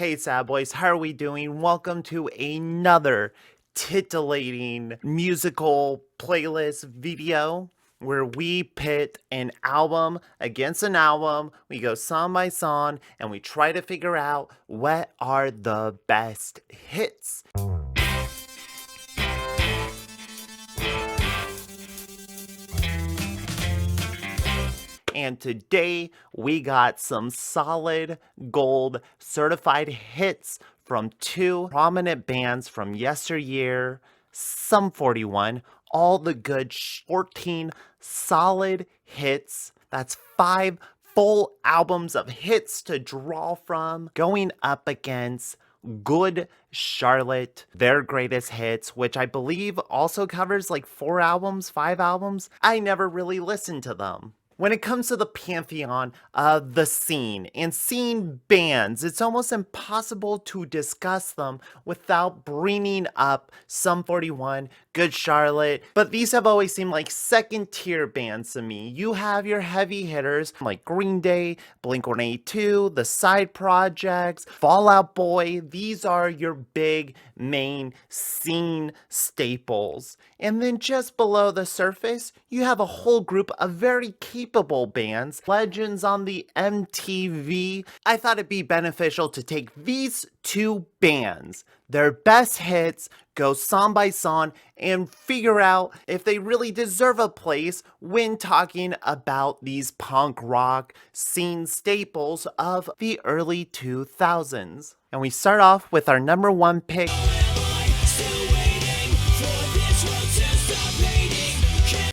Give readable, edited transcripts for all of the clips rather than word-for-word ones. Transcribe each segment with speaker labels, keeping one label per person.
Speaker 1: Hey sad boys, how are we doing? Welcome to another titillating musical playlist video where we pit an album against an album. We go song by song and we try to figure out what are the best hits. And today we got some solid gold certified hits from two prominent bands from yesteryear, Sum 41, all the good 14 solid hits. That's 5 full albums of hits to draw from, going up against Good Charlotte, their greatest hits, which I believe also covers like 4 albums, 5 albums. I never really listened to them. When it comes to the pantheon of the scene and scene bands, it's almost impossible to discuss them without bringing up Sum 41, Good Charlotte, but these have always seemed like second tier bands to me. You have your heavy hitters like Green Day, Blink-182, the side projects, Fall Out Boy. These are your big main scene staples. And then just below the surface, you have a whole group of very capable bands, legends on the MTV. I thought it'd be beneficial to take these two bands, their best hits, go song by song, and figure out if they really deserve a place when talking about these punk rock scene staples of the early 2000s. And we start off with our number one pick.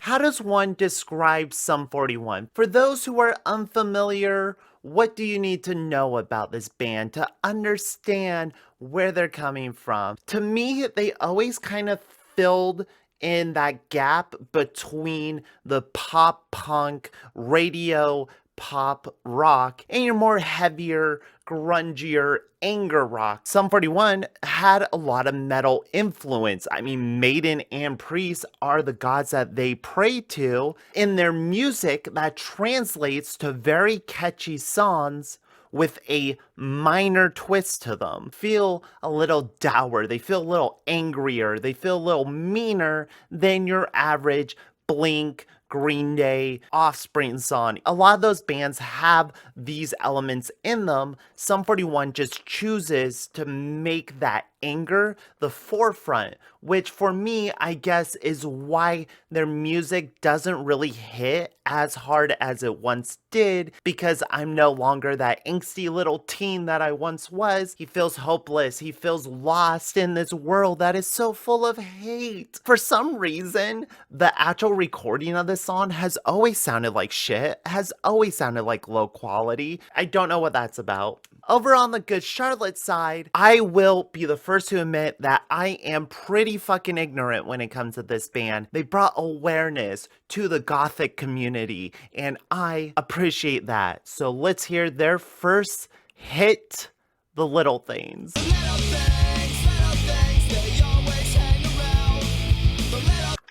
Speaker 1: How does one describe Sum 41? For those who are unfamiliar, what do you need to know about this band to understand where they're coming from? To me, they always kind of filled in that gap between the pop punk, radio pop rock and your more heavier, grungier anger rock. Sum 41 had a lot of metal influence. I mean, Maiden and Priest are the gods that they pray to. In their music, that translates to very catchy songs with a minor twist to them. Feel a little dour, they feel a little angrier, they feel a little meaner than your average Blink, Green Day, Offspring song. A lot of those bands have these elements in them. Sum 41 just chooses to make that anger the forefront, which for me, I guess, is why their music doesn't really hit as hard as it once did, because I'm no longer that angsty little teen that I once was. He feels hopeless. He feels lost in this world that is so full of hate. For some reason, the actual recording of this song has always sounded like shit, has always sounded like low quality. I don't know what that's about. Over on the Good Charlotte side, I will be the first to admit that I am pretty fucking ignorant when it comes to this band. They brought awareness to the gothic community, and I appreciate that. So let's hear their first hit, The Little Things.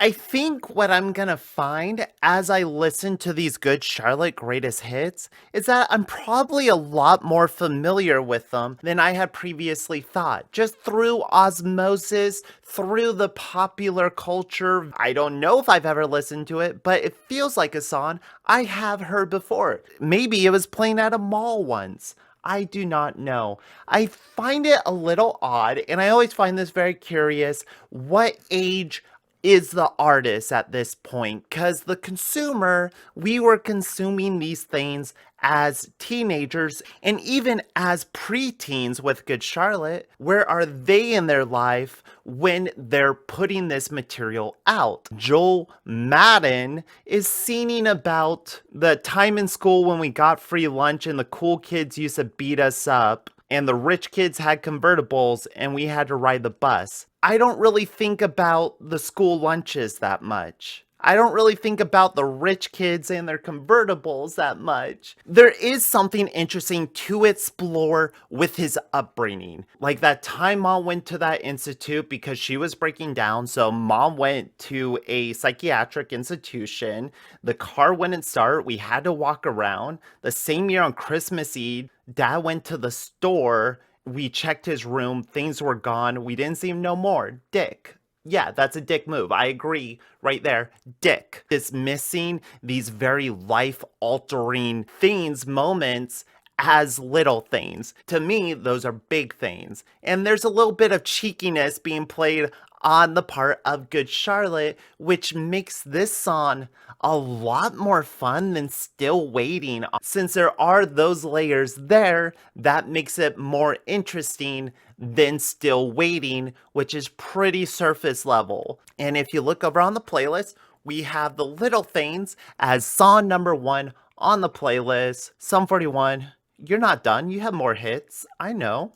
Speaker 1: I think what I'm gonna find as I listen to these Good Charlotte greatest hits is that I'm probably a lot more familiar with them than I had previously thought. Just through osmosis, through the popular culture. I don't know if I've ever listened to it, but it feels like a song I have heard before. Maybe it was playing at a mall once. I do not know. I find it a little odd, and I always find this very curious. What age is the artist at this point? Because the consumer, we were consuming these things as teenagers and even as preteens with Good Charlotte. Where are they in their life when they're putting this material out? Joel Madden is singing about the time in school when we got free lunch and the cool kids used to beat us up and the rich kids had convertibles and we had to ride the bus. I don't really think about the school lunches that much. I don't really think about the rich kids and their convertibles that much. There is something interesting to explore with his upbringing. Like that time mom went to that institute because she was breaking down. So mom went to a psychiatric institution. The car wouldn't start. We had to walk around. The same year on Christmas Eve, dad went to the store We checked his room, things were gone, we didn't see him no more. Dick. Yeah, that's a dick move. I agree right there. Dick. Dismissing these very life altering things, moments, as little things. To me, those are big things. And there's a little bit of cheekiness being played on the part of Good Charlotte, which makes this song a lot more fun than Still Waiting. Since there are those layers there, that makes it more interesting than Still Waiting, which is pretty surface level. And if you look over on the playlist, we have The Little Things as song number 1 on the playlist. Sum 41, you're not done. You have more hits. I know.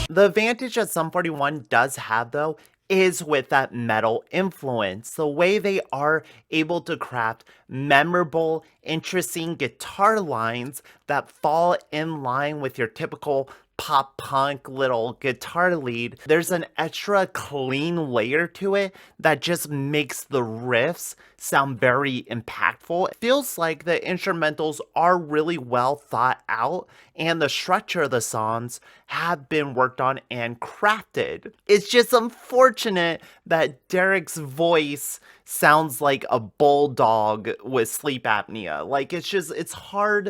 Speaker 1: The advantage that Sum 41 does have, though, is with that metal influence. The way they are able to craft memorable, interesting guitar lines that fall in line with your typical pop punk little guitar lead. There's an extra clean layer to it that just makes the riffs sound very impactful. It feels like the instrumentals are really well thought out and the structure of the songs have been worked on and crafted. It's just unfortunate that Derek's voice sounds like a bulldog with sleep apnea. Like it's hard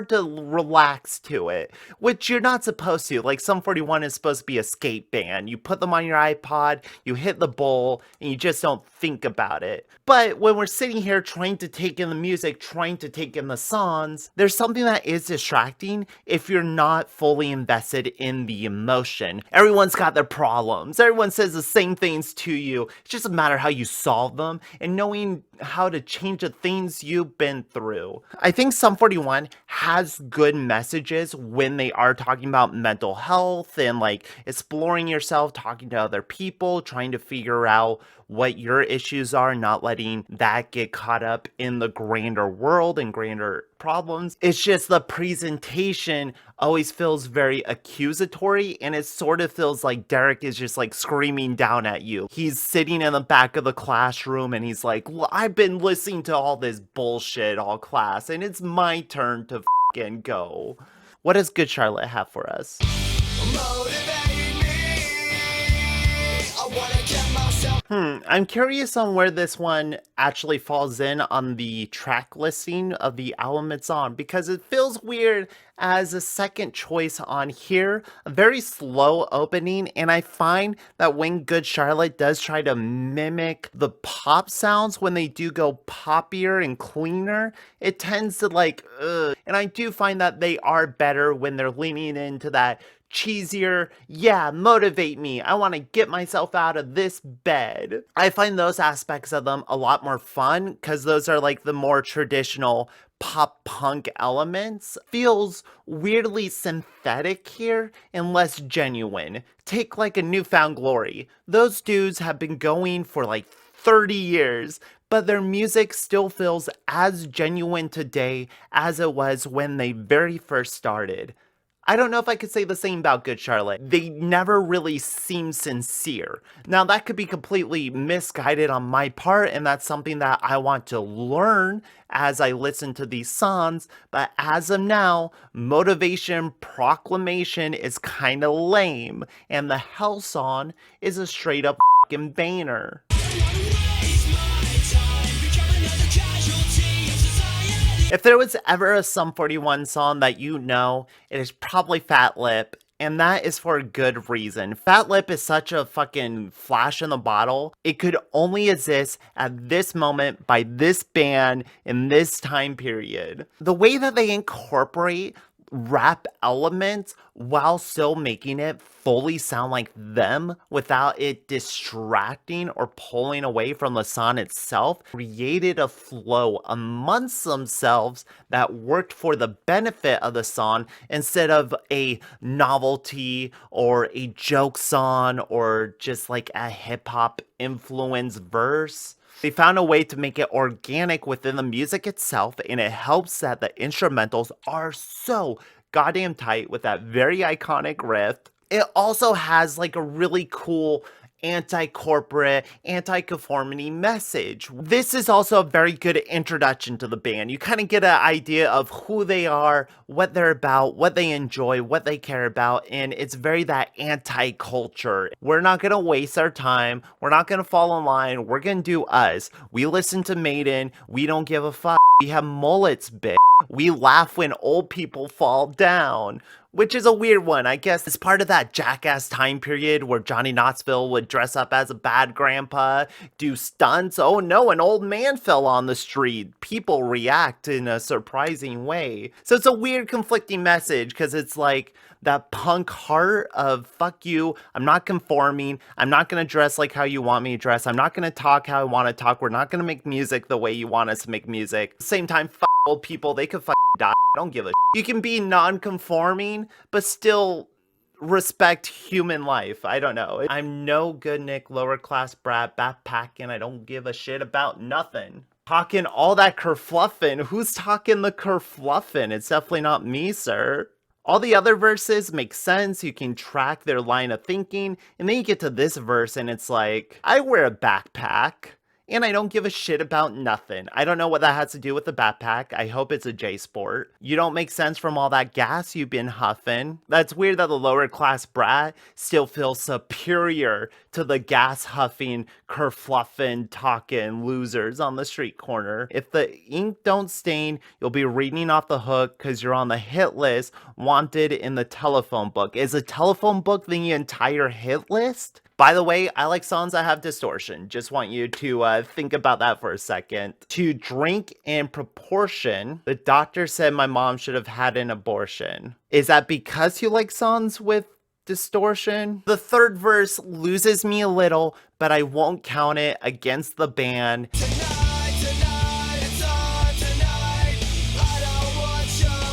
Speaker 1: to relax to it, which you're not supposed to. Like Sum 41 is supposed to be a skate band. You put them on your iPod, you hit the bowl, and you just don't think about it. But when we're sitting here trying to take in the music, trying to take in the songs, there's something that is distracting if you're not fully invested in the emotion. Everyone's got their problems. Everyone says the same things to you. It's just a matter how you solve them and knowing how to change the things you've been through. I think Sum 41 has good messages when they are talking about mental health and like exploring yourself, talking to other people, trying to figure out what your issues are, not letting that get caught up in the grander world and grander problems. It's just the presentation always feels very accusatory, and it sort of feels like Derek is just like screaming down at you. He's sitting in the back of the classroom and he's like, well, I've been listening to all this bullshit all class and it's my turn to fucking go. What does Good Charlotte have for us? I'm curious on where this one actually falls in on the track listing of the album it's on, because it feels weird as a second choice on here. A very slow opening, and I find that when Good Charlotte does try to mimic the pop sounds, when they do go poppier and cleaner, it tends to like, ugh. And I do find that they are better when they're leaning into that cheesier, yeah, motivate me, I want to get myself out of this bed. I find those aspects of them a lot more fun because those are like the more traditional pop punk elements. Feels weirdly synthetic here and less genuine. Take like a Newfound Glory. Those dudes have been going for like 30 years, but their music still feels as genuine today as it was when they very first started. I don't know if I could say the same about Good Charlotte. They never really seem sincere. Now, that could be completely misguided on my part, and that's something that I want to learn as I listen to these songs, but as of now, Motivation Proclamation is kinda lame, and the Hell song is a straight up f***ing banger. If there was ever a Sum 41 song that you know, it is probably Fat Lip, and that is for a good reason. Fat Lip is such a fucking flash in the bottle. It could only exist at this moment by this band in this time period. The way that they incorporate rap elements while still making it fully sound like them without it distracting or pulling away from the song itself created a flow amongst themselves that worked for the benefit of the song instead of a novelty or a joke song or just like a hip-hop influenced verse. They found a way to make it organic within the music itself, and it helps that the instrumentals are so goddamn tight with that very iconic riff. It also has like a really cool anti-corporate, anti-conformity message. This is also a very good introduction to the band. You kind of get an idea of who they are, what they're about, what they enjoy, what they care about, and it's very that anti-culture. We're not gonna waste our time. We're not gonna fall in line. We're gonna do us. We listen to Maiden. We don't give a fuck. We have mullets, bitch. We laugh when old people fall down. Which is a weird one. I guess it's part of that jackass time period where Johnny Knoxville would dress up as a bad grandpa, do stunts. Oh no, an old man fell on the street. People react in a surprising way. So it's a weird conflicting message because it's like that punk heart of fuck you, I'm not conforming, I'm not gonna dress like how you want me to dress, I'm not gonna talk how I want to talk, we're not gonna make music the way you want us to make music. Same time, fuck old people, they could die. I don't give a shit. You can be non-conforming, but still respect human life. I don't know. I'm no good Nick, lower class brat, backpacking. I don't give a shit about nothing. Talking all that kerfluffin'. Who's talking the kerfluffin'? It's definitely not me, sir. All the other verses make sense, you can track their line of thinking, and then you get to this verse and it's like, I wear a backpack, and I don't give a shit about nothing. I don't know what that has to do with the backpack. I hope it's a J-Sport. You don't make sense from all that gas you've been huffing. That's weird that the lower class brat still feels superior to the gas huffing, kerfluffin, talking losers on the street corner. If the ink don't stain, you'll be reading off the hook because you're on the hit list, wanted in the telephone book. Is a telephone book the entire hit list? By the way, I like songs that have distortion. Just want you to think about that for a second. To drink in proportion, the doctor said my mom should have had an abortion. Is that because you like songs with distortion? The third verse loses me a little, but I won't count it against the band.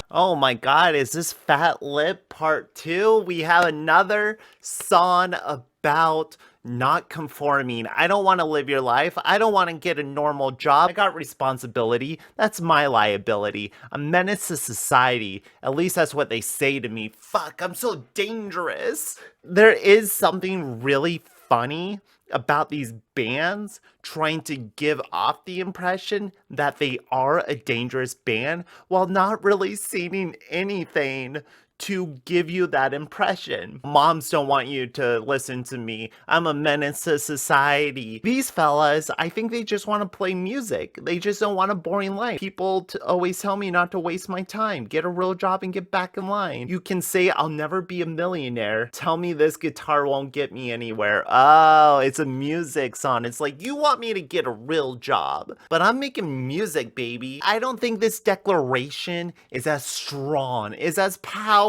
Speaker 1: Oh my god, is this Fat Lip part 2? We have another song about not conforming. I don't want to live your life. I don't want to get a normal job. I got responsibility. That's my liability. A menace to society. At least that's what they say to me. Fuck, I'm so dangerous. There is something really funny about these bands trying to give off the impression that they are a dangerous band while not really seeming anything to give you that impression. Moms don't want you to listen to me. I'm a menace to society. These fellas, I think they just want to play music. They just don't want a boring life. People always tell me not to waste my time. Get a real job and get back in line. You can say I'll never be a millionaire. Tell me this guitar won't get me anywhere. Oh, it's a music song. It's like, you want me to get a real job, but I'm making music, baby. I don't think this declaration is as strong, is as powerful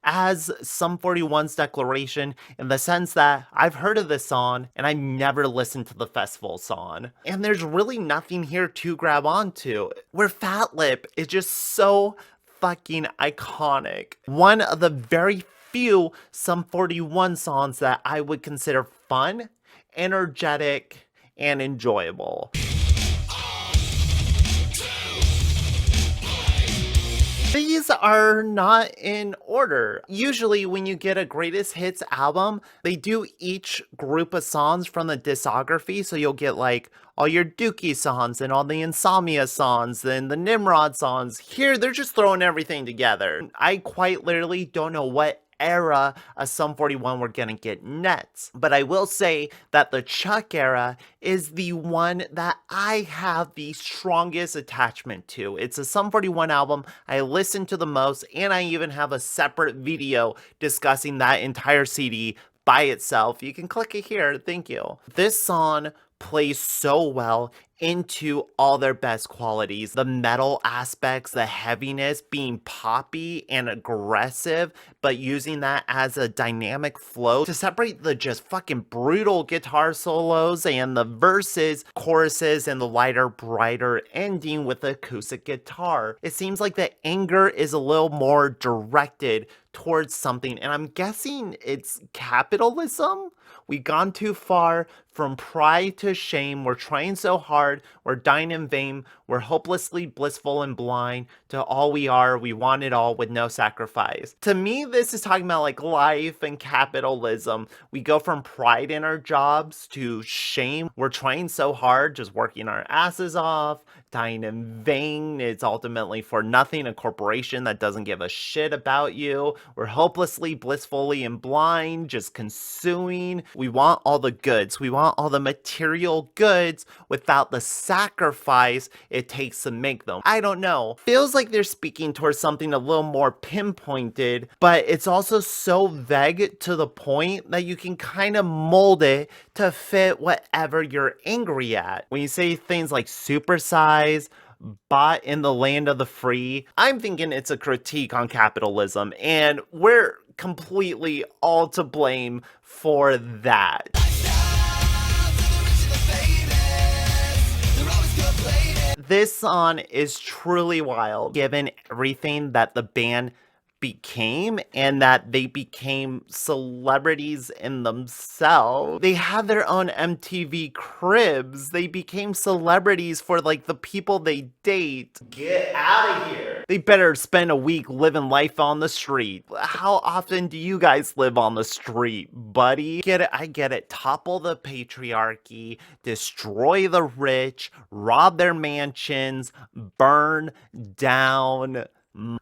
Speaker 1: as Sum 41's declaration in the sense that I've heard of this song and I never listened to the festival song. And there's really nothing here to grab onto. Where Fat Lip is just so fucking iconic. One of the very few Sum 41 songs that I would consider fun, energetic, and enjoyable. These are not in order. Usually when you get a greatest hits album, they do each group of songs from the discography. So you'll get like all your Dookie songs and all the Insomnia songs and the Nimrod songs. Here, they're just throwing everything together. I quite literally don't know what era of Sum 41 we're gonna get next. But I will say that the Chuck era is the one that I have the strongest attachment to. It's a Sum 41 album I listen to the most, and I even have a separate video discussing that entire CD by itself. You can click it here, thank you. This song plays so well into all their best qualities. The metal aspects, the heaviness, being poppy and aggressive, but using that as a dynamic flow to separate the just fucking brutal guitar solos and the verses, choruses, and the lighter, brighter ending with the acoustic guitar. It seems like the anger is a little more directed towards something, and I'm guessing it's capitalism. We've gone too far from pride to shame. We're trying so hard. We're dying in vain. We're hopelessly blissful and blind to all we are. We want it all with no sacrifice. To me, this is talking about like life and capitalism. We go from pride in our jobs to shame. We're trying so hard, just working our asses off, dying in vain. It's ultimately for nothing, a corporation that doesn't give a shit about you. We're hopelessly, blissfully, and blind, just consuming. We want all the goods. We want all the material goods without the sacrifice it takes to make them. I don't know. Feels like they're speaking towards something a little more pinpointed, but it's also so vague to the point that you can kind of mold it to fit whatever you're angry at. When you say things like supersize, bought in the land of the free, I'm thinking it's a critique on capitalism, and we're completely all to blame for that. This song is truly wild, given everything that the band became and that they became celebrities in themselves. They had their own MTV cribs. They became celebrities for like the people they date. Get out of here. They better spend a week living life on the street. How often do you guys live on the street, buddy? Get it? I get it. Topple the patriarchy, destroy the rich, rob their mansions, burn down.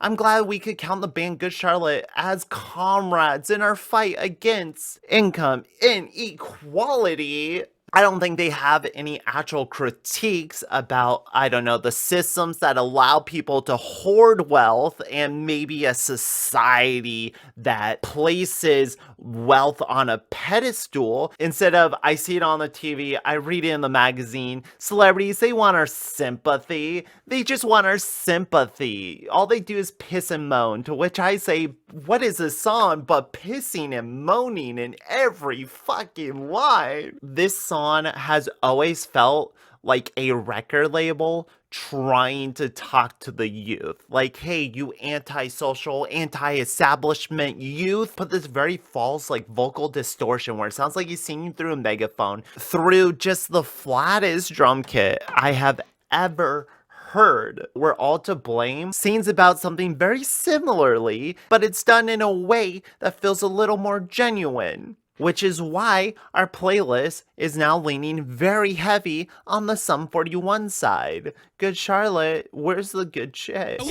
Speaker 1: I'm glad we could count the band Good Charlotte as comrades in our fight against income inequality. I don't think they have any actual critiques about, I don't know, the systems that allow people to hoard wealth and maybe a society that places wealth on a pedestal instead of, I see it on the TV, I read it in the magazine. Celebrities, they want our sympathy. They just want our sympathy. All they do is piss and moan, to which I say, what is this song but pissing and moaning in every fucking line? This song has always felt like a record label trying to talk to the youth. Like, hey, you antisocial, anti-establishment youth. Put this very false, like, vocal distortion where it sounds like he's singing through a megaphone through just the flattest drum kit I have ever heard. We're all to blame sings about something very similarly, but it's done in a way that feels a little more genuine. Which is why our playlist is now leaning very heavy on the Sum 41 side. Good Charlotte, where's the good shit?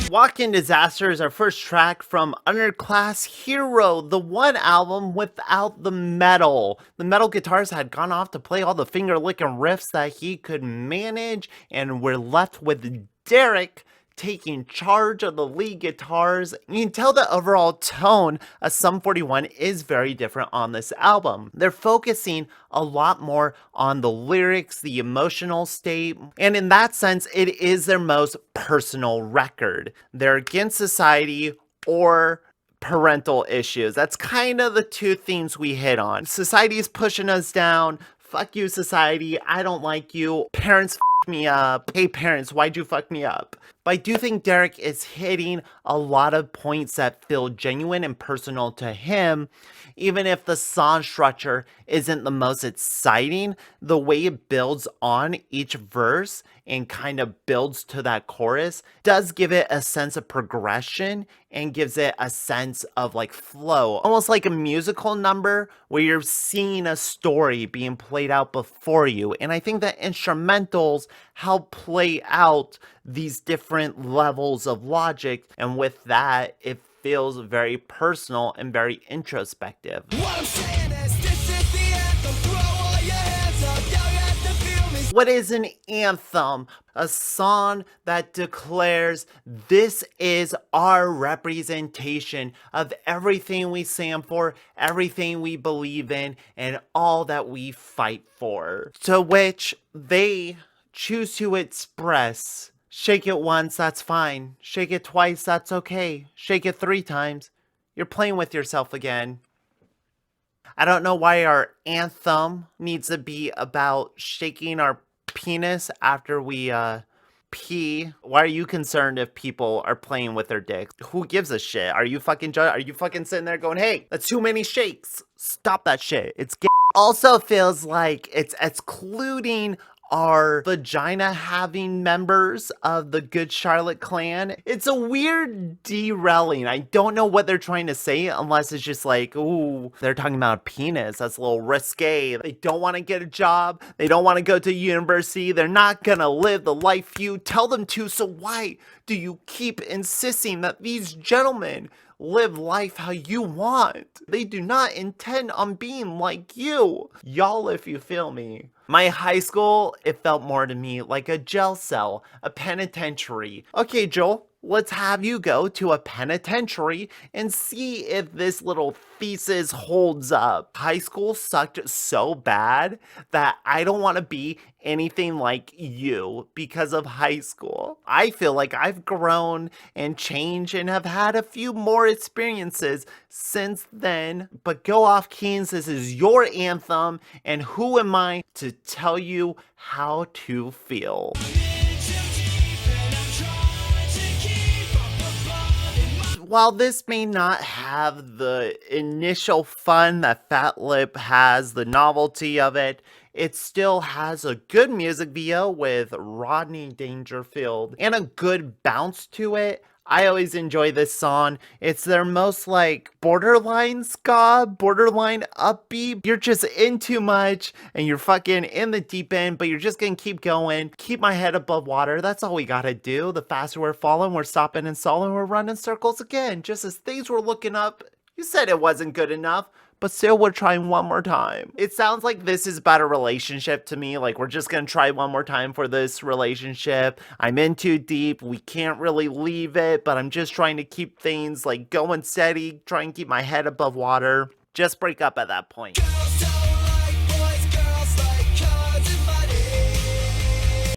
Speaker 1: Walk-In Disaster is our first track from Underclass Hero, the one album without the metal. The metal guitars had gone off to play all the finger-licking riffs that he could manage, and we're left with Derek taking charge of the lead guitars. You can tell the overall tone of Sum 41 is very different on this album. They're focusing a lot more on the lyrics, the emotional state, and in that sense, it is their most personal record. They're against society or parental issues. That's kind of the two themes we hit on. Society is pushing us down. Fuck you, society. I don't like you. Parents me up. Hey parents, why'd you fuck me up? But I do think Derek is hitting a lot of points that feel genuine and personal to him, even if the song structure isn't the most exciting. The way it builds on each verse and kind of builds to that chorus does give it a sense of progression and gives it a sense of like flow, almost like a musical number where you're seeing a story being played out before you. And I think that instrumentals help play out these different levels of logic, and with that it feels very personal and very introspective. What is an anthem? A song that declares this is our representation of everything we stand for, everything we believe in, and all that we fight for. To which they choose to express, shake it once, that's fine. Shake it twice, that's okay. Shake it 3 times, you're playing with yourself again. I don't know why our anthem needs to be about shaking our penis after we P, why are you concerned if people are playing with their dicks? Who gives a shit? Are you fucking sitting there going, hey, that's too many shakes. Stop that shit. It's gay. Also feels like it's excluding our vagina having members of the Good Charlotte clan. It's a weird derailing. I don't know what they're trying to say unless it's just like, ooh, they're talking about a penis. That's a little risque. They don't want to get a job. They don't want to go to university. They're not gonna live the life you tell them to. So why do you keep insisting that these gentlemen live life how you want? They do not intend on being like you. Y'all, if you feel me. My high school, it felt more to me like a jail cell, a penitentiary. Okay, Joel, let's have you go to a penitentiary and see if this little thesis holds up. High school sucked so bad that I don't want to be anything like you because of high school. I feel like I've grown and changed and have had a few more experiences since then. But go off, Keens, this is your anthem, and who am I to tell you how to feel? While this may not have the initial fun that Fat Lip has, the novelty of it, it still has a good music video with Rodney Dangerfield and a good bounce to it. I always enjoy this song. It's their most like borderline ska, borderline upbeat. You're just in too much and you're fucking in the deep end, but you're just gonna keep going. Keep my head above water. That's all we gotta do. The faster we're falling, we're stopping and stalling, we're running circles again. Just as things were looking up, you said it wasn't good enough, but still we're trying one more time. It sounds like this is about a relationship to me. Like we're just gonna try one more time for this relationship. I'm in too deep. We can't really leave it, but I'm just trying to keep things like going steady, try and keep my head above water. Just break up at that point.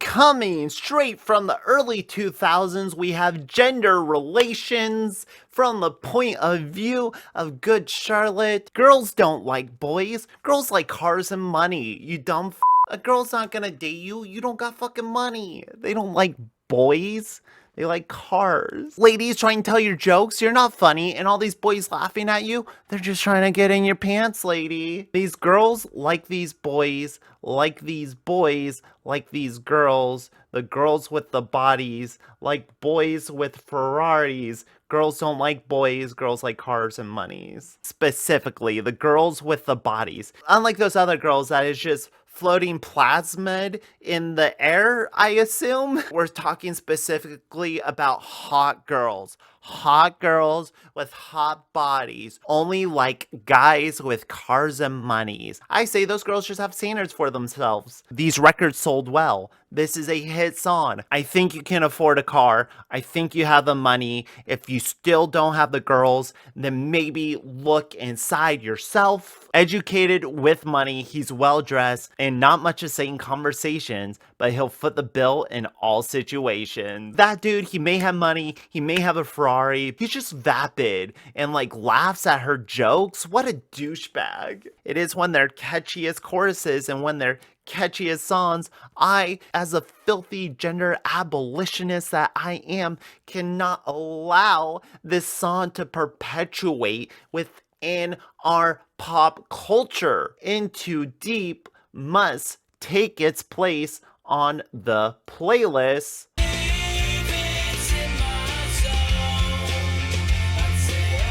Speaker 1: Coming straight from the early 2000s, we have gender relations from the point of view of Good Charlotte. Girls don't like boys. Girls like cars and money. You dumb f***. A girl's not gonna date you. You don't got fucking money. They don't like boys. They like cars. Ladies, try and tell your jokes. You're not funny. And all these boys laughing at you, they're just trying to get in your pants, lady. These girls like these boys, like these boys, like these girls. The girls with the bodies, like boys with Ferraris. Girls don't like boys, girls like cars and monies. Specifically, the girls with the bodies. Unlike those other girls that is just floating plasmid in the air, I assume. We're talking specifically about hot girls. Hot girls with hot bodies. Only like guys with cars and monies. I say those girls just have standards for themselves. These records sold well. This is a hit song. I think you can afford a car. I think you have the money. If you still don't have the girls, then maybe look inside yourself. Educated with money, he's well dressed, and not much to say in conversations, but he'll foot the bill in all situations. That dude, he may have money, he may have a Ferrari, he's just vapid and like laughs at her jokes. What a douchebag. It is one of their catchiest choruses and one of their catchiest songs. I, as a filthy gender abolitionist that I am, cannot allow this song to perpetuate within our pop culture. In Too Deep must take its place on the playlist.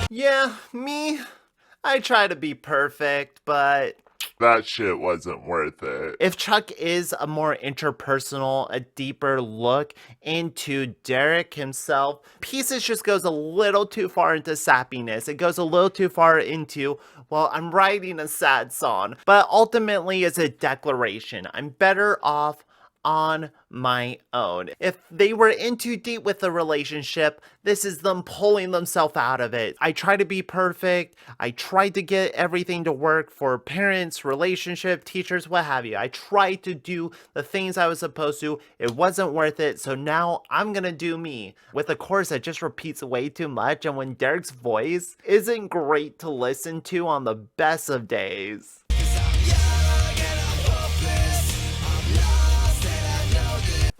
Speaker 1: Yeah, me, I try to be perfect, but
Speaker 2: that shit wasn't worth it.
Speaker 1: If Chuck is a more interpersonal, a deeper look into Derek himself, Pieces just goes a little too far into sappiness. It goes a little too far into, well, I'm writing a sad song, but ultimately it's a declaration. I'm better off on my own. If they were in too deep with the relationship, this is them pulling themselves out of it. I try to be perfect. I tried to get everything to work for parents, relationship, teachers, what have you. I tried to do the things I was supposed to. It wasn't worth it. So now I'm gonna do me with a chorus that just repeats way too much. And when Derek's voice isn't great to listen to on the best of days.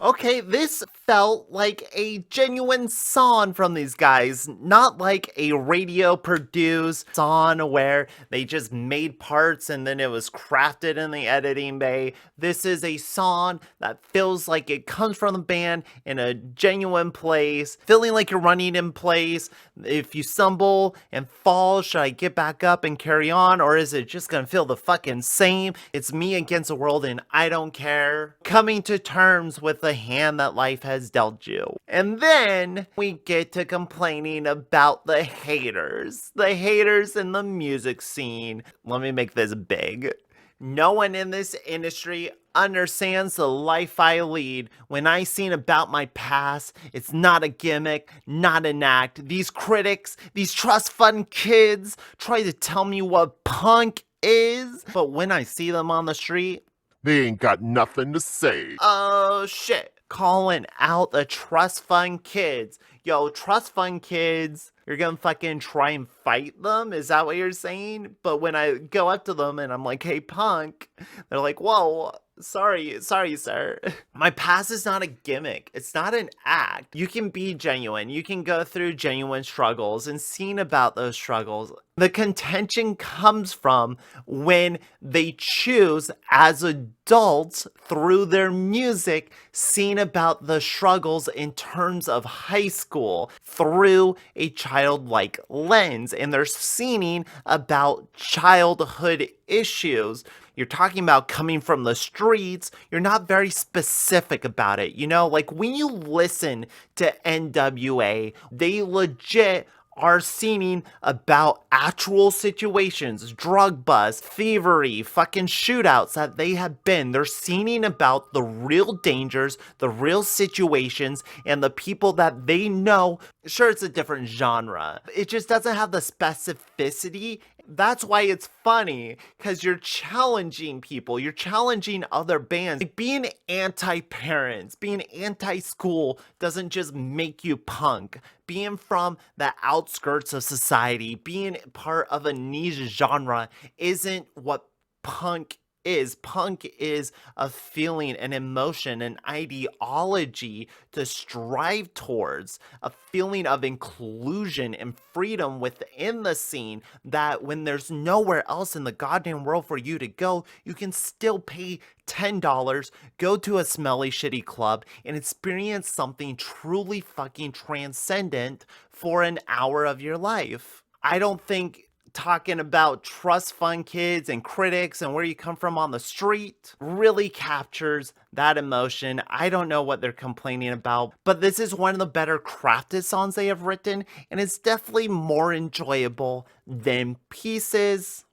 Speaker 1: Okay, this felt like a genuine song from these guys, not like a radio produced song where they just made parts and then it was crafted in the editing bay. This is a song that feels like it comes from the band in a genuine place, feeling like you're running in place. If you stumble and fall, should I get back up and carry on, or is it just gonna feel the fucking same? It's me against the world and I don't care. Coming to terms with the hand that life has dealt you. And then we get to complaining about the haters. The haters in the music scene. Let me make this big. No one in this industry understands the life I lead. When I sing about my past, it's not a gimmick, not an act. These critics, these trust fund kids try to tell me what punk is, but when I see them on the street,
Speaker 2: They ain't got nothing to say.
Speaker 1: oh shit. Calling out the trust fund kids. Yo, trust fund kids, you're gonna fucking try and fight them? Is that what you're saying? But when I go up to them and I'm like, hey, punk, they're like, whoa, sorry, sir. My past is not a gimmick. It's not an act. You can be genuine. You can go through genuine struggles and sing about those struggles. The contention comes from when they choose as adults through their music, sing about the struggles in terms of high school through a childlike lens, and they're singing about childhood issues. You're talking about coming from the streets. You're not very specific about it. You know, like when you listen to NWA, they legit are singing about actual situations, drug bust, thievery, fucking shootouts that they have been. They're singing about the real dangers, the real situations, and the people that they know. Sure, it's a different genre. It just doesn't have the specificity. That's why it's funny, because you're challenging people, you're challenging other bands. Like being anti-parents, being anti-school doesn't just make you punk. Being from the outskirts of society, being part of a niche genre isn't what punk is. Punk is a feeling, an emotion, an ideology to strive towards, a feeling of inclusion and freedom within the scene, that when there's nowhere else in the goddamn world for you to go, you can still pay $10, go to a smelly shitty club and experience something truly fucking transcendent for an hour of your life. I don't think talking about trust fund kids and critics and where you come from on the street really captures that emotion. I don't know what they're complaining about, but this is one of the better crafted songs they have written, and it's definitely more enjoyable than Pieces.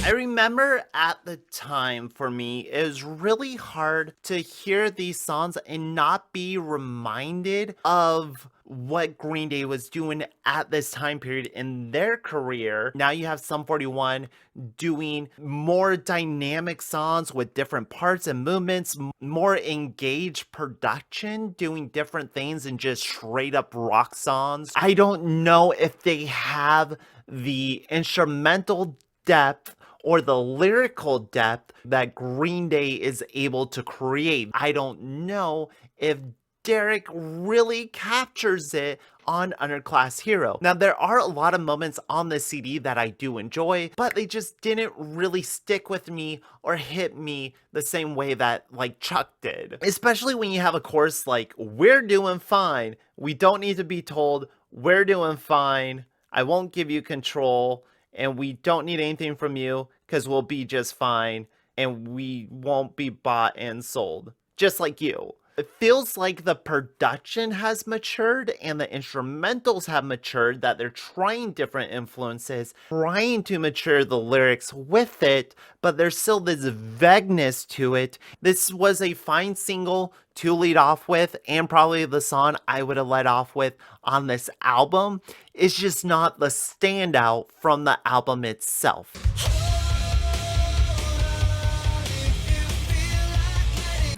Speaker 1: I remember at the time, for me, it was really hard to hear these songs and not be reminded of what Green Day was doing at this time period in their career. Now you have Sum 41 doing more dynamic songs with different parts and movements, more engaged production, doing different things than just straight up rock songs. I don't know if they have the instrumental depth or the lyrical depth that Green Day is able to create. I don't know if Derek really captures it on Underclass Hero. Now, there are a lot of moments on this CD that I do enjoy, but they just didn't really stick with me or hit me the same way that like Chuck did. Especially when you have a chorus like, we're doing fine. We don't need to be told we're doing fine. I won't give you control. And we don't need anything from you because we'll be just fine and we won't be bought and sold. Just like you. It feels like the production has matured and the instrumentals have matured, that they're trying different influences, trying to mature the lyrics with it, but there's still this vagueness to it. This was a fine single to lead off with, and probably the song I would have led off with on this album. It's just not the standout from the album itself.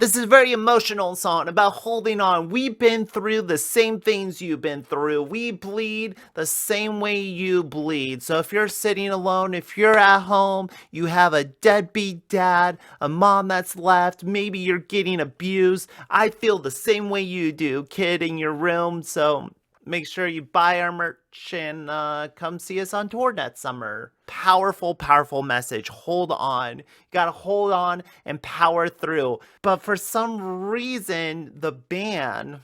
Speaker 1: This is a very emotional song about holding on. We've been through the same things you've been through. We bleed the same way you bleed. So if you're sitting alone, if you're at home, you have a deadbeat dad, a mom that's left, maybe you're getting abused. I feel the same way you do, kid, in your room. So make sure you buy our merch and come see us on tour next summer. Powerful, powerful message. Hold on. You gotta hold on and power through. But for some reason, the band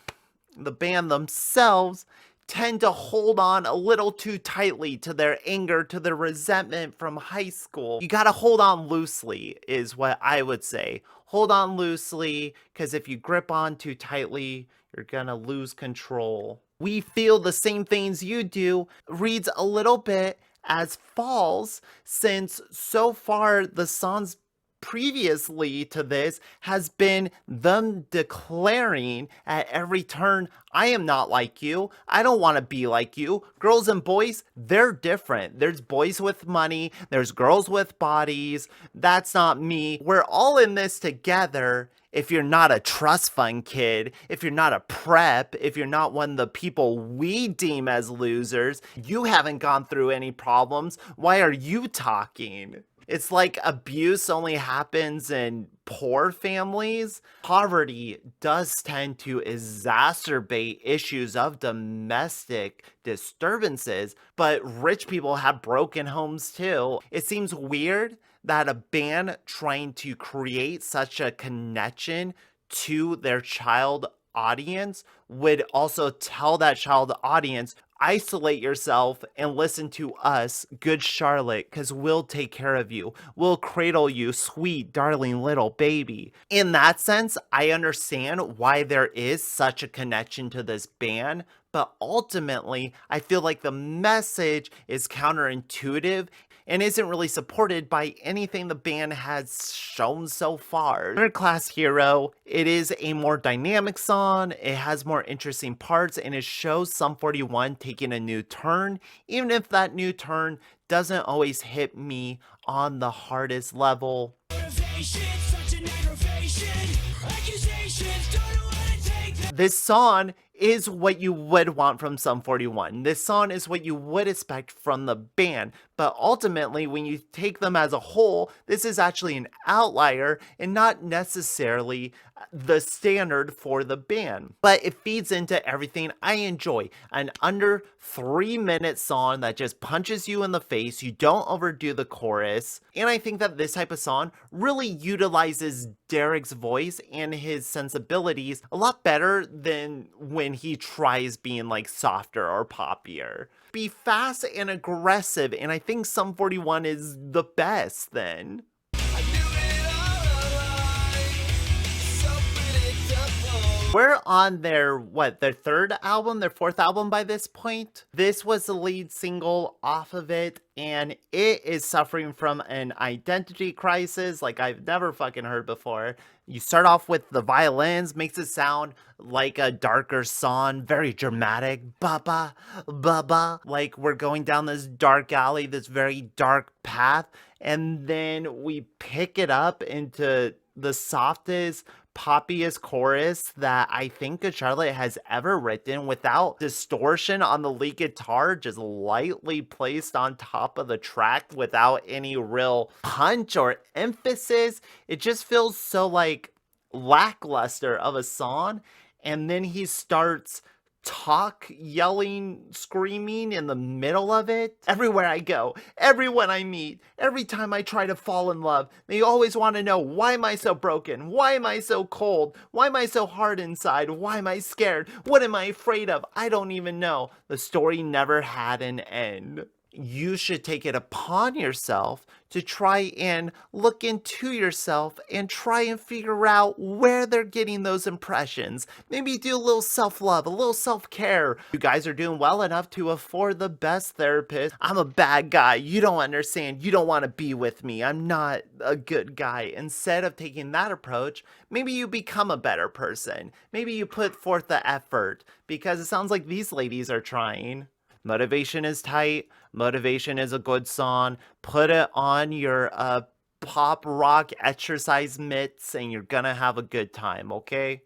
Speaker 1: themselves tend to hold on a little too tightly to their anger, to their resentment from high school. You gotta hold on loosely, is what I would say. Hold on loosely, because if you grip on too tightly, you're gonna lose control. We feel the same things you do reads a little bit as false, since so far the songs previously to this has been them declaring at every turn, I am not like you. I don't want to be like you. Girls and boys, they're different. There's boys with money. There's girls with bodies. That's not me. We're all in this together. If you're not a trust fund kid, if you're not a prep, if you're not one of the people we deem as losers, you haven't gone through any problems. Why are you talking? It's like abuse only happens in poor families. Poverty does tend to exacerbate issues of domestic disturbances, but rich people have broken homes too. It seems weird that a band trying to create such a connection to their child audience would also tell that child audience, isolate yourself and listen to us, Good Charlotte, because we'll take care of you. We'll cradle you, sweet, darling little baby. In that sense, I understand why there is such a connection to this band, but ultimately, I feel like the message is counterintuitive and isn't really supported by anything the band has shown so far. Third Class Hero, it is a more dynamic song, it has more interesting parts, and it shows Sum 41 taking a new turn, even if that new turn doesn't always hit me on the hardest level. This song is what you would want from Sum 41. This song is what you would expect from the band. But ultimately, when you take them as a whole, this is actually an outlier and not necessarily the standard for the band. But it feeds into everything I enjoy. An under 3-minute song that just punches you in the face. You don't overdo the chorus. And I think that this type of song really utilizes Derek's voice and his sensibilities a lot better than when he tries being like softer or poppier. Be fast and aggressive, and I think Sum 41 is the best then. We're on their third album, their fourth album by this point. This was the lead single off of it, and it is suffering from an identity crisis like I've never fucking heard before. You start off with the violins, makes it sound like a darker song, very dramatic, ba-ba, ba-ba, like we're going down this dark alley, this very dark path, and then we pick it up into the softest, poppiest chorus that I think Good Charlotte has ever written, without distortion on the lead guitar, just lightly placed on top of the track without any real punch or emphasis. It just feels so like lackluster of a song. And then he starts yelling, screaming in the middle of it. Everywhere I go, everyone I meet, every time I try to fall in love, they always want to know, why am I so broken? Why am I so cold? Why am I so hard inside? Why am I scared? What am I afraid of? I don't even know. The story never had an end. You should take it upon yourself to try and look into yourself and try and figure out where they're getting those impressions. Maybe do a little self-love, a little self-care. You guys are doing well enough to afford the best therapist. I'm a bad guy. You don't understand. You don't want to be with me. I'm not a good guy. Instead of taking that approach, maybe you become a better person. Maybe you put forth the effort, because it sounds like these ladies are trying. Motivation is tight. Motivation is a good song. Put it on your pop rock exercise mitts and you're gonna have a good time, okay?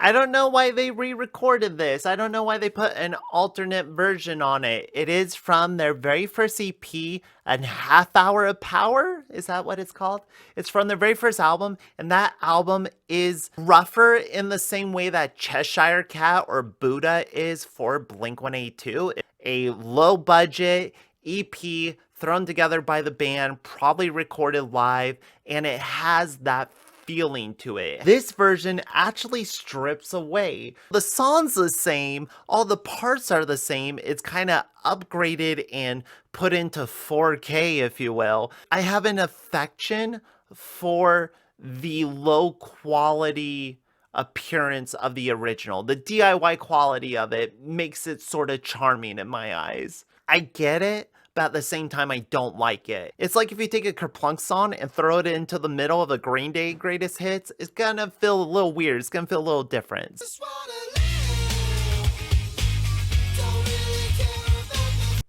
Speaker 1: I don't know why they re-recorded this. I don't know why they put an alternate version on it. It is from their very first EP, A Half Hour of Power. Is that what it's called? It's from their very first album, and that album is rougher in the same way that Cheshire Cat or Buddha is for Blink-182. A low budget EP thrown together by the band, probably recorded live, and it has that feeling to it. This version actually strips away. The song's the same, all the parts are the same, it's kind of upgraded and put into 4K, if you will. I have an affection for the low quality appearance of the original. The DIY quality of it makes it sort of charming in my eyes. I get it, but at the same time, I don't like it. It's like if you take a Kerplunk song and throw it into the middle of the Green Day greatest hits, it's gonna feel a little weird. It's gonna feel a little different.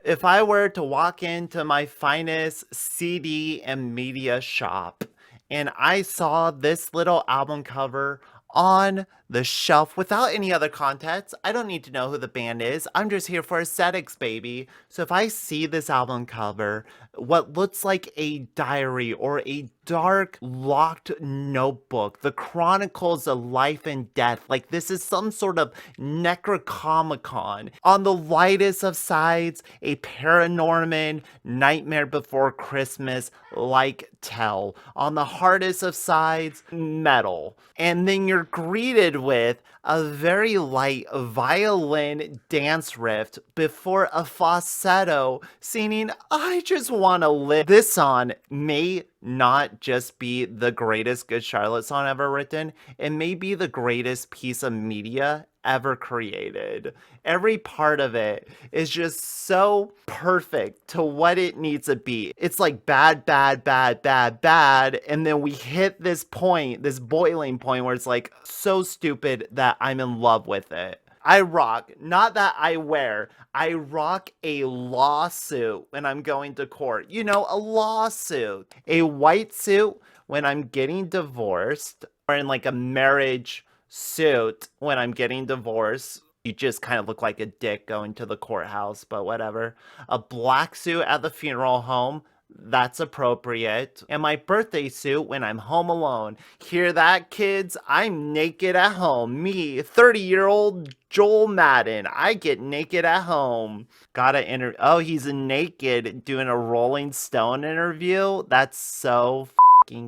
Speaker 1: If I were to walk into my finest CD and media shop and I saw this little album cover on the shelf without any other context, I don't need to know who the band is. I'm just here for aesthetics, baby. So if I see this album cover, what looks like a diary or a dark locked notebook, the Chronicles of life and death, like this is some sort of Necronomicon. On the lightest of sides, a Paranorman Nightmare Before Christmas like tell. On the hardest of sides, metal. And then you're greeted with a very light violin dance riff before a falsetto singing, I just want to live. This song may not just be the greatest Good Charlotte song ever written, it may be the greatest piece of media ever created. Every part of it is just so perfect to what it needs to be. It's like bad, bad, bad, bad, bad, and then we hit this point, this boiling point where it's like so stupid that I'm in love with it. I rock, not that I wear, I rock a lawsuit when I'm going to court. You know, a lawsuit. A white suit when I'm getting divorced, or in like a marriage suit when I'm getting divorced. You just kind of look like a dick going to the courthouse, but whatever. A black suit at the funeral home. That's appropriate. And my birthday suit when I'm home alone. Hear that, kids? I'm naked at home. Me, 30-year-old Joel Madden. I get naked at home. Oh, he's naked doing a Rolling Stone interview? That's so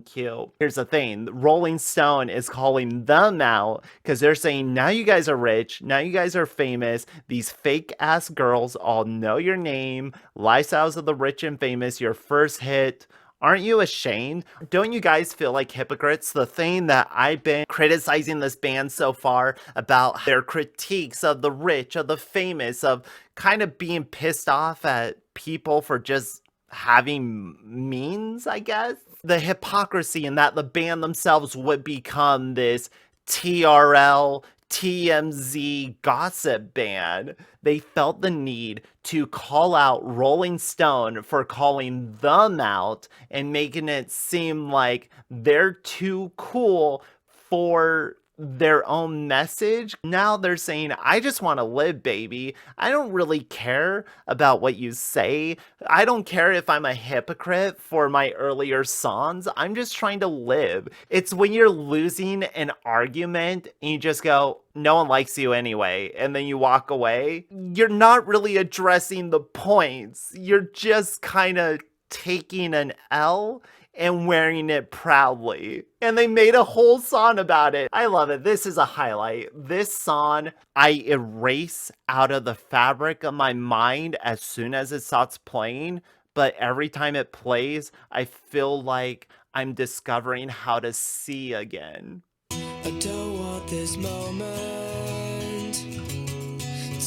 Speaker 1: cute. Here's the thing, Rolling Stone is calling them out because they're saying, now you guys are rich, now you guys are famous, these fake ass girls all know your name, Lifestyles of the Rich and Famous, your first hit. Aren't you ashamed? Don't you guys feel like hypocrites? The thing that I've been criticizing this band so far about their critiques of the rich, of the famous, of kind of being pissed off at people for just having means, I guess. The hypocrisy in that the band themselves would become this TRL, TMZ gossip band. They felt the need to call out Rolling Stone for calling them out and making it seem like they're too cool for their own message. Now they're saying, I just want to live, baby. I don't really care about what you say. I don't care if I'm a hypocrite for my earlier songs. I'm just trying to live. It's when you're losing an argument and you just go, no one likes you anyway, and then you walk away. You're not really addressing the points. You're just kind of taking an L and wearing it proudly. And they made a whole song about it. I love it. This is a highlight. This song, I erase out of the fabric of my mind as soon as it starts playing. But every time it plays, I feel like I'm discovering how to see again. I don't want this moment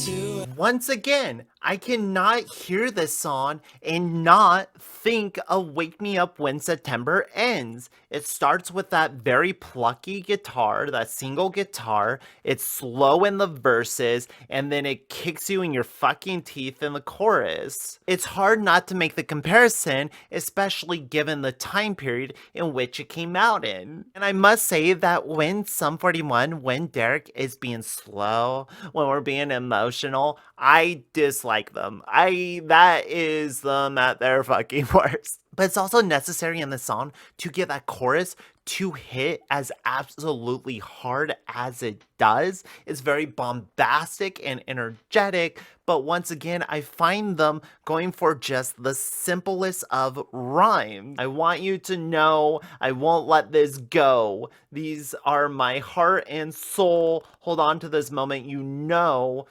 Speaker 1: to Once again, I cannot hear this song and not think of Wake Me Up When September Ends. It starts with that very plucky guitar, that single guitar. It's slow in the verses, and then it kicks you in your fucking teeth in the chorus. It's hard not to make the comparison, especially given the time period in which it came out in. And I must say that when Sum 41, when Derek is being slow, when we're being emotional, I dislike them. That is them at their fucking worst. But it's also necessary in the song to get that chorus to hit as absolutely hard as it does. It's very bombastic and energetic, but once again, I find them going for just the simplest of rhymes. I want you to know I won't let this go. These are my heart and soul. Hold on to this moment, you know.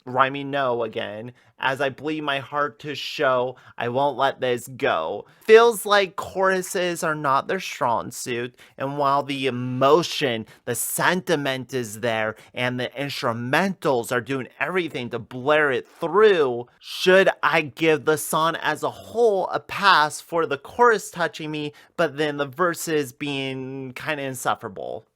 Speaker 1: Rhyming no again, as I bleed my heart to show I won't let this go. Feels like choruses are not their strong suit, and while the emotion, the sentiment is there, and the instrumentals are doing everything to blare it through, should I give the song as a whole a pass for the chorus touching me, but then the verses being kind of insufferable?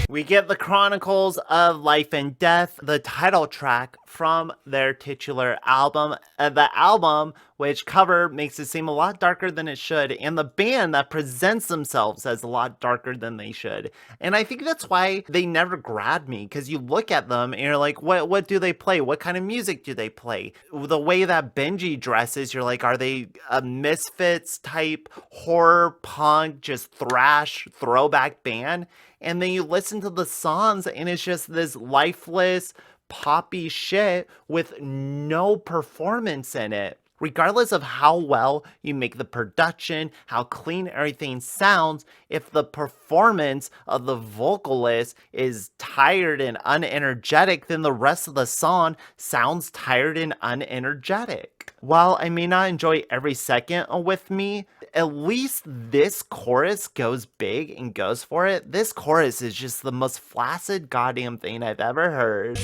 Speaker 1: We get the Chronicles of Life and Death, the title track from their titular album. The album, which cover makes it seem a lot darker than it should, and the band that presents themselves as a lot darker than they should. And I think that's why they never grabbed me, because you look at them and you're like, what do they play? What kind of music do they play? The way that Benji dresses, you're like, are they a Misfits type horror punk, just thrash throwback band? And then you listen to the songs and it's just this lifeless, poppy shit with no performance in it. Regardless of how well you make the production, how clean everything sounds, if the performance of the vocalist is tired and unenergetic, then the rest of the song sounds tired and unenergetic. While I may not enjoy every second with me, at least this chorus goes big and goes for it. This chorus is just the most flaccid goddamn thing I've ever heard.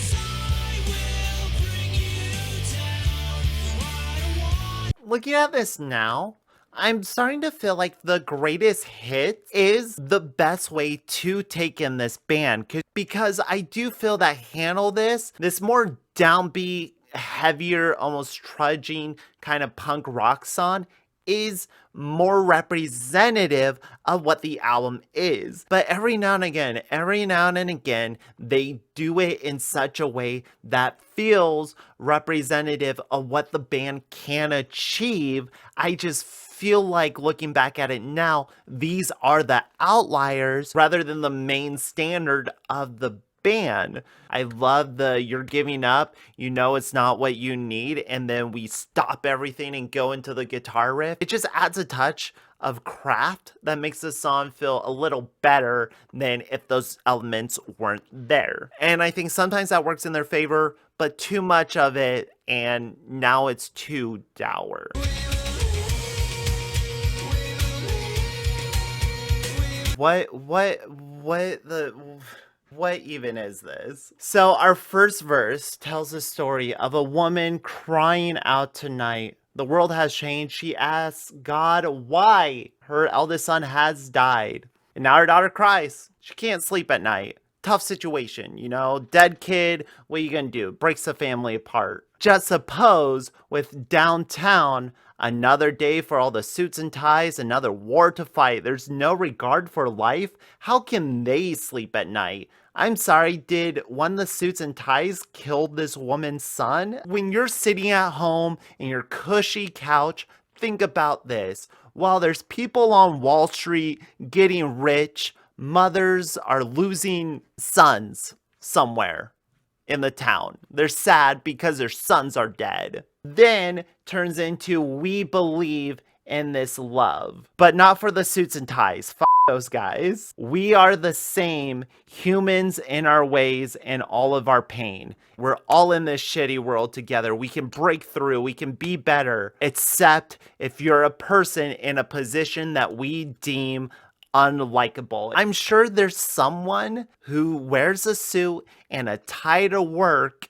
Speaker 1: Looking at this now, I'm starting to feel like the greatest hit is the best way to take in this band, because I do feel that Handle This more downbeat, heavier, almost trudging kind of punk rock song is more representative of what the album is. But every now and again, they do it in such a way that feels representative of what the band can achieve. I just feel like, looking back at it now, these are the outliers rather than the main standard of the band. I love the "you're giving up, you know it's not what you need," and then we stop everything and go into the guitar riff. It just adds a touch of craft that makes the song feel a little better than if those elements weren't there. And I think sometimes that works in their favor, but too much of it and now it's too dour. What even is this? So our first verse tells the story of a woman crying out tonight. The world has changed. She asks God why her eldest son has died. And now her daughter cries. She can't sleep at night. Tough situation, you know, dead kid, what are you gonna do? Breaks the family apart. Just suppose with downtown, another day for all the suits and ties, another war to fight. There's no regard for life. How can they sleep at night? I'm sorry, did one of the suits and ties kill this woman's son? When you're sitting at home in your cushy couch, think about this. While there's people on Wall Street getting rich, mothers are losing sons somewhere in the town. They're sad because their sons are dead. Then turns into we believe in this love, but not for the suits and ties. F those guys. We are the same, humans in our ways and all of our pain. We're all in this shitty world together. We can break through. We can be better, except if you're a person in a position that we deem unlikable. I'm sure there's someone who wears a suit and a tie to work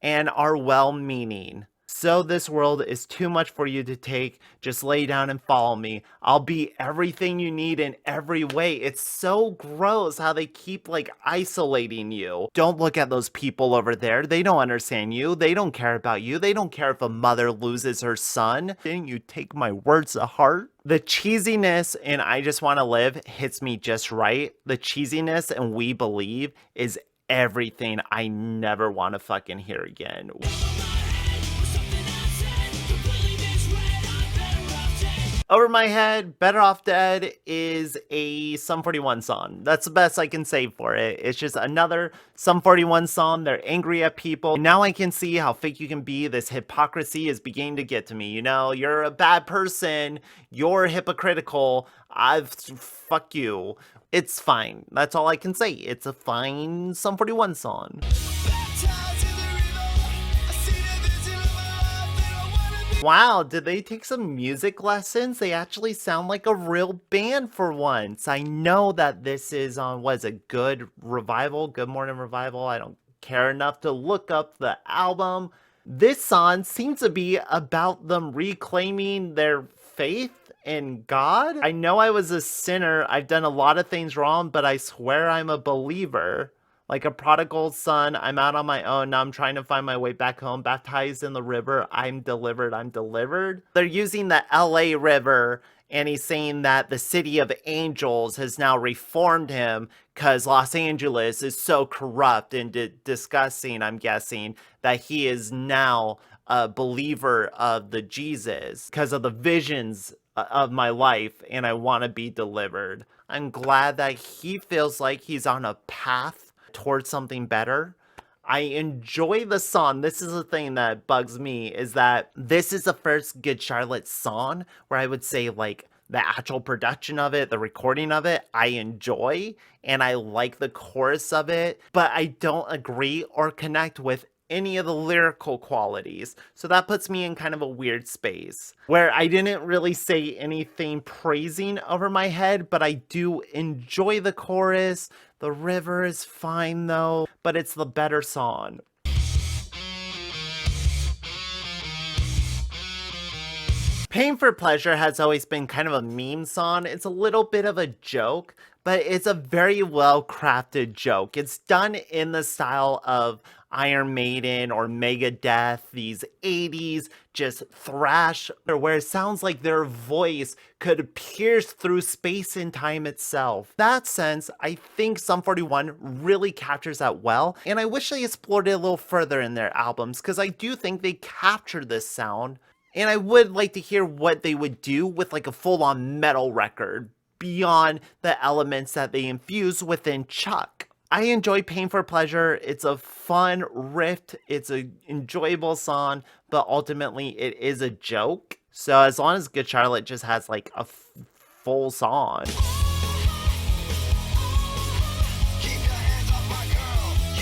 Speaker 1: and are well-meaning. So this world is too much for you to take. Just lay down and follow me. I'll be everything you need in every way. It's so gross how they keep like isolating you. Don't look at those people over there. They don't understand you. They don't care about you. They don't care if a mother loses her son. Didn't you take my words to heart? The cheesiness in I Just Want to Live hits me just right. The cheesiness in We Believe is everything I never want to fucking hear again. Over My Head, Better Off Dead is a Sum 41 song. That's the best I can say for it. It's just another Sum 41 song. They're angry at people. Now I can see how fake you can be. This hypocrisy is beginning to get to me. You know, you're a bad person. You're hypocritical. Fuck you. It's fine. That's all I can say. It's a fine Sum 41 song. Wow, did they take some music lessons? They actually sound like a real band for once. I know that this is on, what is it, Good Revival? Good Morning Revival? I don't care enough to look up the album. This song seems to be about them reclaiming their faith in God. I know I was a sinner. I've done a lot of things wrong, but I swear I'm a believer. Like a prodigal son, I'm out on my own. Now I'm trying to find my way back home. Baptized in the river, I'm delivered, I'm delivered. They're using the LA River, and he's saying that the city of angels has now reformed him because Los Angeles is so corrupt and disgusting, I'm guessing, that he is now a believer of the Jesus because of the visions of my life, and I want to be delivered. I'm glad that he feels like he's on a path towards something better. I enjoy the song. This is the thing that bugs me, is that this is the first Good Charlotte song where I would say like the actual production of it, the recording of it, I enjoy, and I like the chorus of it, but I don't agree or connect with any of the lyrical qualities. So that puts me in kind of a weird space where I didn't really say anything praising Over My Head, but I do enjoy the chorus. The river is fine though, but it's the better song. Pain for Pleasure has always been kind of a meme song. It's a little bit of a joke, but it's a very well crafted joke. It's done in the style of Iron Maiden or Megadeth, these 80s just thrash, where it sounds like their voice could pierce through space and time itself. That sense, I think Sum 41 really captures that well, and I wish they explored it a little further in their albums, because I do think they captured this sound, and I would like to hear what they would do with like a full-on metal record beyond the elements that they infuse within Chuck. I enjoy Pain for Pleasure. It's a fun riff. It's an enjoyable song, but ultimately it is a joke. So as long as Good Charlotte just has like a full song.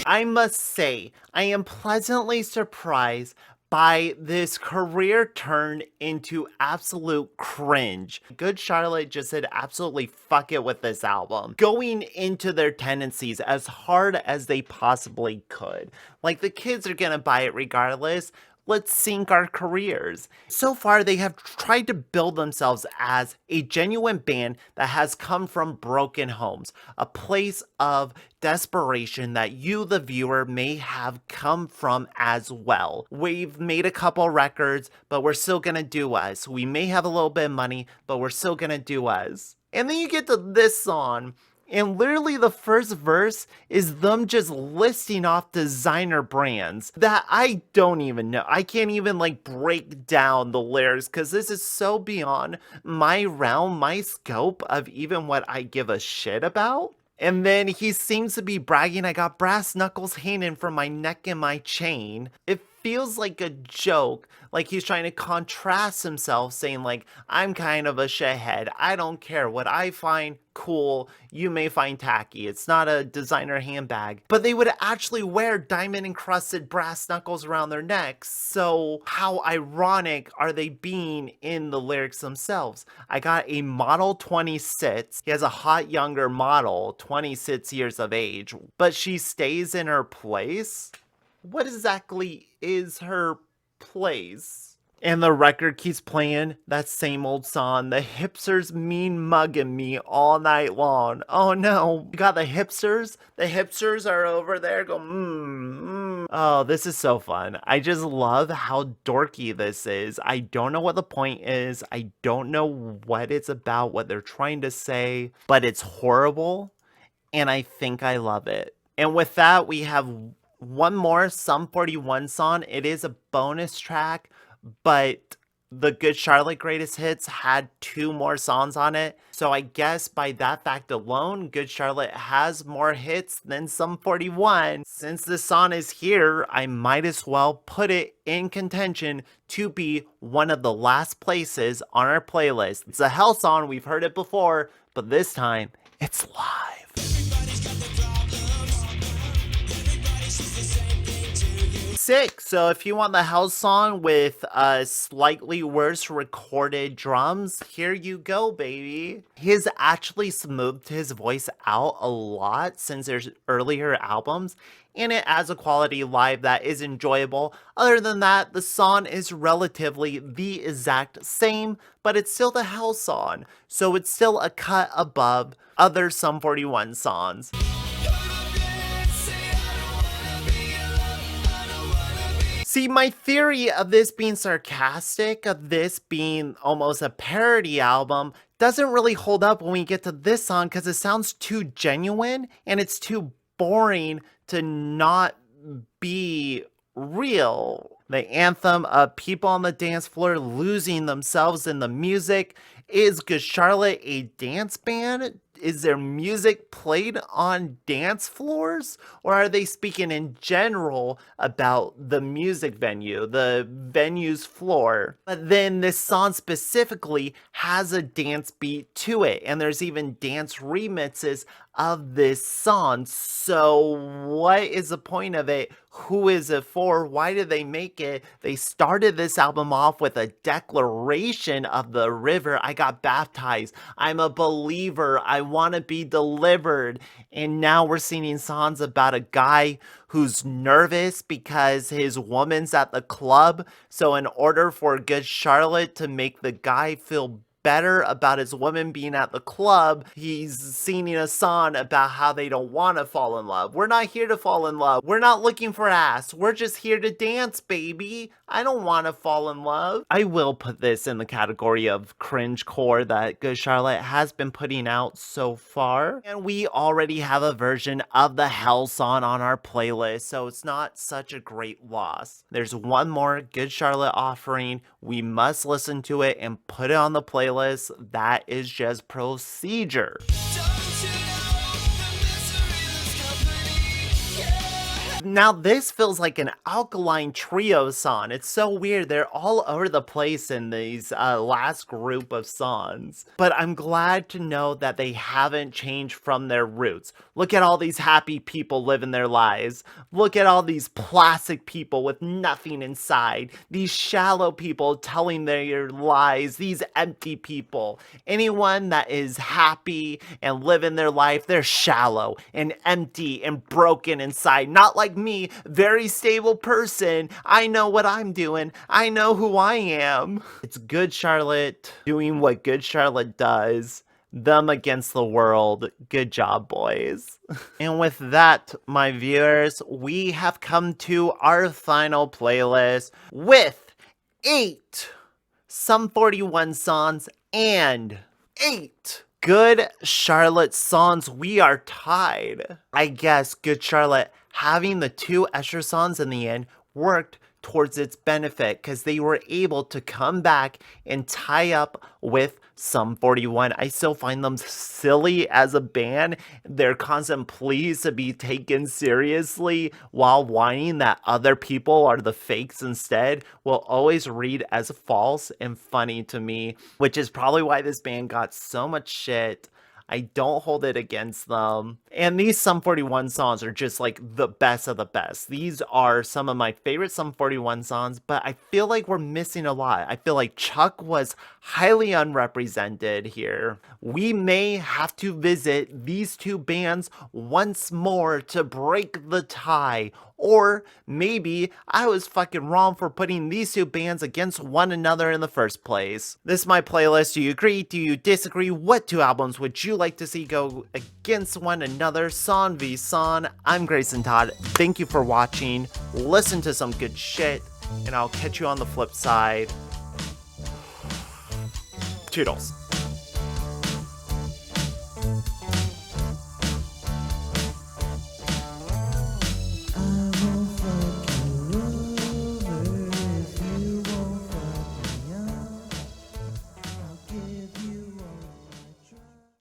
Speaker 1: I must say, I am pleasantly surprised by this career turn into absolute cringe. Good Charlotte just said absolutely fuck it with this album, going into their tendencies as hard as they possibly could. Like, the kids are gonna buy it regardless. Let's sink our careers. So far, they have tried to build themselves as a genuine band that has come from broken homes, a place of desperation that you, the viewer, may have come from as well. We've made a couple records, but we're still gonna do us. We may have a little bit of money, but we're still gonna do us. And then you get to this song, and literally the first verse is them just listing off designer brands that I don't even know. I can't even like break down the lyrics because this is so beyond my realm, my scope of even what I give a shit about. And then he seems to be bragging, I got brass knuckles hanging from my neck and my chain. It feels like a joke, like he's trying to contrast himself, saying like, I'm kind of a shithead, I don't care, what I find cool, you may find tacky, it's not a designer handbag. But they would actually wear diamond encrusted brass knuckles around their necks, so how ironic are they being in the lyrics themselves? I got a model 26, he has a hot younger model, 26 years of age, but she stays in her place? What exactly is her place? And the record keeps playing that same old song. The hipsters mean mugging me all night long. Oh no, we got the hipsters. The hipsters are over there going, Oh, this is so fun. I just love how dorky this is. I don't know what the point is. I don't know what it's about, what they're trying to say, but it's horrible. And I think I love it. And with that, we have one more Sum 41 song. It is a bonus track, but the Good Charlotte Greatest Hits had 2 more songs on it. So I guess by that fact alone, Good Charlotte has more hits than Sum 41. Since this song is here, I might as well put it in contention to be one of the last places on our playlist. It's a hell song, we've heard it before, but this time, it's live. Sick. So if you want the house song with slightly worse recorded drums, here you go, baby. He's actually smoothed his voice out a lot since there's earlier albums, and it adds a quality live that is enjoyable. Other than that, the song is relatively the exact same, but it's still the house song, so it's still a cut above other Sum 41 songs. See, my theory of this being sarcastic, of this being almost a parody album, doesn't really hold up when we get to this song because it sounds too genuine and it's too boring to not be real. The anthem of people on the dance floor losing themselves in the music. Is Good Charlotte a dance band? Is their music played on dance floors? Or are they speaking in general about the music venue, the venue's floor? But then this song specifically has a dance beat to it, and there's even dance remixes of this song. So what is the point of it? Who is it for? Why did they make it? They started this album off with a declaration of the river. I got baptized. I'm a believer. I want to be delivered. And now we're singing songs about a guy who's nervous because his woman's at the club. So in order for Good Charlotte to make the guy feel better about his woman being at the club, he's singing a song about how they don't want to fall in love. We're not here to fall in love. We're not looking for ass. We're just here to dance, baby. I don't want to fall in love. I will put this in the category of cringe core that Good Charlotte has been putting out so far. And we already have a version of the Hell song on our playlist, so it's not such a great loss. There's one more Good Charlotte offering. We must listen to it and put it on the playlist. That is just procedure. Now this feels like an Alkaline Trio song. It's so weird. They're all over the place in these last group of songs. But I'm glad to know that they haven't changed from their roots. Look at all these happy people living their lives. Look at all these plastic people with nothing inside. These shallow people telling their lies. These empty people. Anyone that is happy and living their life, they're shallow and empty and broken inside. Not like me, very stable person. I know what I'm doing. I know who I am. It's Good Charlotte doing what Good Charlotte does. Them against the world. Good job, boys. And with that, my viewers, we have come to our final playlist with 8 Sum 41 songs and 8 Good Charlotte songs. We are tied. I guess Good Charlotte having the 2 extra songs in the end worked towards its benefit because they were able to come back and tie up with Sum 41, I still find them silly as a band. Their constant pleas to be taken seriously while whining that other people are the fakes instead will always read as false and funny to me, which is probably why this band got so much shit. I don't hold it against them. And these Sum 41 songs are just like the best of the best. These are some of my favorite Sum 41 songs, but I feel like we're missing a lot. I feel like Chuck was highly unrepresented here. We may have to visit these two bands once more to break the tie. Or maybe I was fucking wrong for putting these two bands against one another in the first place. This is my playlist. Do you agree? Do you disagree? What two albums would you like to see go against one another? Song v song. I'm GreysonTodd. Thank you for watching. Listen to some good shit, and I'll catch you on the flip side. Toodles.